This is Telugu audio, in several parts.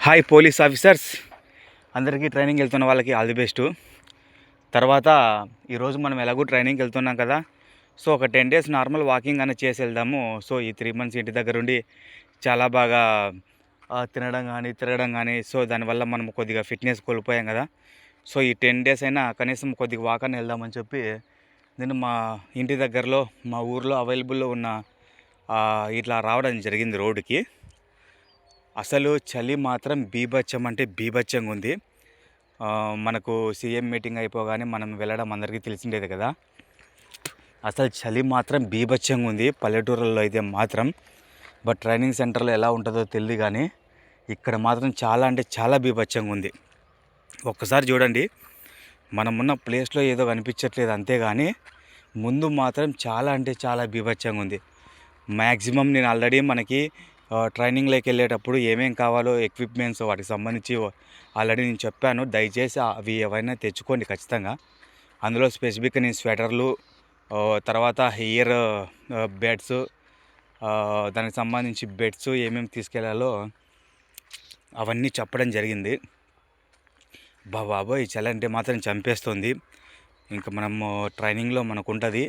హాయ్ పోలీస్ ఆఫీసర్స్ అందరికీ ట్రైనింగ్ వెళ్తున్న వాళ్ళకి ఆల్ ది బెస్ట్. తర్వాత ఈరోజు మనం ఎలాగో ట్రైనింగ్కి వెళ్తున్నాం కదా, సో ఒక 10 days నార్మల్ వాకింగ్ అనేది చేసి వెళ్దాము. సో ఈ 3 months ఇంటి దగ్గర ఉండి చాలా బాగా తినడం కానీ తిరగడం కానీ, సో దానివల్ల మనం కొద్దిగా ఫిట్నెస్ కోల్పోయాం కదా. సో ఈ 10 days అయినా కనీసం కొద్దిగా వాక్ అని వెళ్దామని చెప్పి నేను మా ఇంటి దగ్గరలో మా ఊర్లో అవైలబుల్లో ఉన్న ఇట్లా రావడం జరిగింది రోడ్డుకి. అసలు చలి మాత్రం బీభత్సం అంటే బీభత్సంగా ఉంది. మనకు సీఎం మీటింగ్ అయిపోగానే మనం వెళ్ళడం అందరికీ తెలిసిండేది కదా. అసలు చలి మాత్రం బీభత్సంగా ఉంది పల్లెటూరుల్లో అయితే మాత్రం. బట్ ట్రైనింగ్ సెంటర్లో ఎలా ఉంటుందో తెలియదు, కానీ ఇక్కడ మాత్రం చాలా అంటే చాలా బీభత్సంగా ఉంది. ఒక్కసారి చూడండి, మనమున్న ప్లేస్లో ఏదో కనిపించట్లేదు అంతేగాని ముందు మాత్రం చాలా అంటే చాలా బీభత్సంగా ఉంది. మ్యాక్సిమం నేను ఆల్రెడీ మనకి ట్రైనింగ్లోకి వెళ్ళేటప్పుడు ఏమేం కావాలో ఎక్విప్మెంట్స్ వాటికి సంబంధించి ఆల్రెడీ నేను చెప్పాను. దయచేసి అవి ఏవైనా తెచ్చుకోండి ఖచ్చితంగా. అందులో స్పెసిఫిక్గా నేను స్వెటర్లు, తర్వాత ఇయర్ బెడ్స్, దానికి సంబంధించి బెడ్స్ ఏమేమి తీసుకెళ్లాలో అవన్నీ చెప్పడం జరిగింది. బాబోయ్ చలి అంటే మాత్రం చంపేస్తుంది. ఇంకా మనము ట్రైనింగ్లో మనకు ఉంటుంది.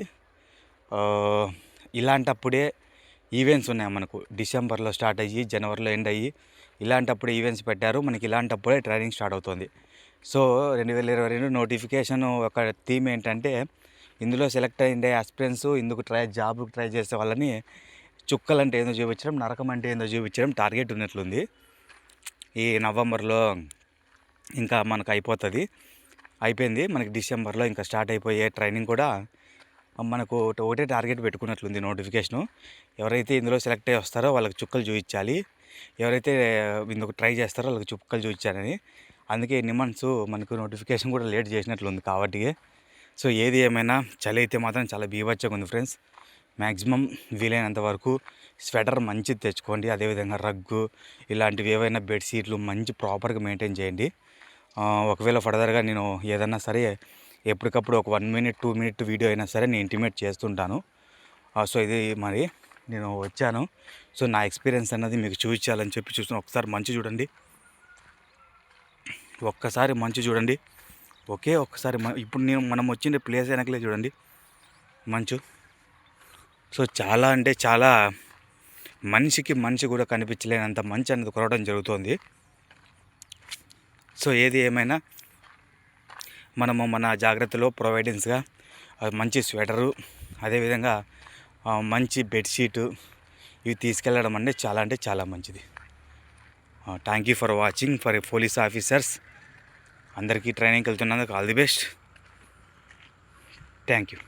ఇలాంటప్పుడే ఈవెంట్స్ ఉన్నాయి మనకు. డిసెంబర్లో స్టార్ట్ అయ్యి జనవరిలో ఎండ్ అయ్యి ఇలాంటప్పుడే ఈవెంట్స్ పెట్టారు మనకి. ఇలాంటప్పుడే ట్రైనింగ్ స్టార్ట్ అవుతుంది. సో 2022 నోటిఫికేషన్ ఒక థీమ్ ఏంటంటే, ఇందులో సెలెక్ట్ అయ్యే ఆస్పిరెంట్స్ ఇందుకు జాబ్కి ట్రై చేసే వాళ్ళని చుక్కలు అంటే ఏందో చూపించడం, నరకం అంటే ఏందో చూపించడం టార్గెట్ ఉన్నట్లుంది. ఈ నవంబర్లో ఇంకా మనకు అయిపోయింది. మనకి డిసెంబర్లో ఇంకా స్టార్ట్ అయిపోయే ట్రైనింగ్ కూడా మనకు ఒకటే టార్గెట్ పెట్టుకున్నట్లుంది నోటిఫికేషను. ఎవరైతే ఇందులో సెలెక్ట్ అయ్యి వస్తారో వాళ్ళకి చుక్కలు చూపించాలి, ఎవరైతే ఇందుకు ట్రై చేస్తారో వాళ్ళకి చుక్కలు చూపించాలని. అందుకే ఎన్ని మంత్స్ మనకు నోటిఫికేషన్ కూడా లేట్ చేసినట్లుంది కాబట్టి. సో ఏది ఏమైనా చలి అయితే మాత్రం చాలా బీభత్సంగా ఉంది ఫ్రెండ్స్. మ్యాక్సిమం వీలైనంత వరకు స్వెటర్ మంచిది తెచ్చుకోండి. అదేవిధంగా రగ్గు ఇలాంటివి ఏవైనా బెడ్షీట్లు మంచి ప్రాపర్గా మెయింటైన్ చేయండి. ఒకవేళ ఫర్దర్గా నేను ఏదన్నా సరే ఎప్పటికప్పుడు ఒక 1 minute 2 minute వీడియో అయినా సరే నేను ఇంటిమేట్ చేస్తుంటాను. సో ఇది మరి నేను వచ్చాను. సో నా ఎక్స్పీరియన్స్ అన్నది మీకు చూపించాలని చెప్పి చూస్తున్నాను. ఒకసారి మంచు చూడండి, ఒక్కసారి ఇప్పుడు మనం వచ్చిన ప్లేస్ వెనకలే చూడండి మంచు. సో చాలా అంటే చాలా మనిషికి మనిషి కూడా కనిపించలేనంత మంచు అనేది కురవడం జరుగుతుంది. సో ఏది ఏమైనా మనము మన జాగ్రత్తలో ప్రొవైడెన్స్గా మంచి స్వెటరు, అదేవిధంగా మంచి బెడ్షీటు ఇవి తీసుకెళ్ళడం అంటే చాలా మంచిది. Thank you for watching for police officers. అందరికీ ట్రైనింగ్కి వెళ్తున్నందుకు all the best. Thank you.